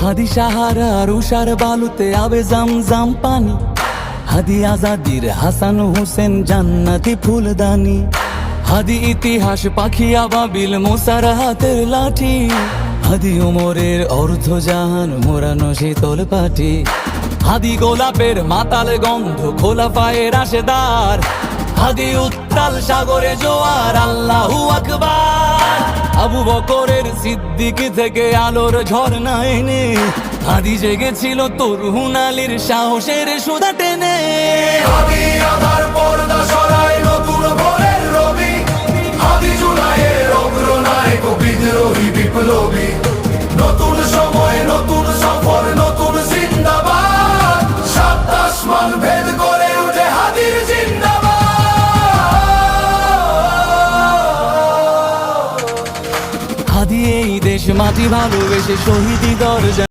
হাদি সাহারার উষার বালুতে আবে জামজাম পানি, হাদি আজাদির হাসান হোসেন জান্নাতি ফুলদানি, হাদি ইতিহাস পাখি আবাবিল মোসার হাতের লাঠি, হাদি ওমরের অর্ধ জাহান মোরানো শীতল পাটি, হাদি গোলাপের মাতাল গন্ধ খোলা পায়ের আশেদার, হাদি উত্তাল সাগরে জোয়ার আল্লাহু আকবার। আবু বকরের সিদ্দিক থেকে আলোর ঝর্ণা এনে হাদি জেগেছিল তরুণ আলীর সাহসের সুধা টেনে। হাদি আধার পর্দা সরায় নতুন ভোরের রবি, হাদি জুলাইয়ের অগ্রনায়ক বিদ্রোহী বিপ্লবী, নতুন সময় নতুন সফর নতুন জিন্দাবাদ, সাত আসমান ভেদ করে উঠে হাদির জিন্দাবাদ। হাদি এই দেশ মাটি ভালোবেসে শহীদি দরজা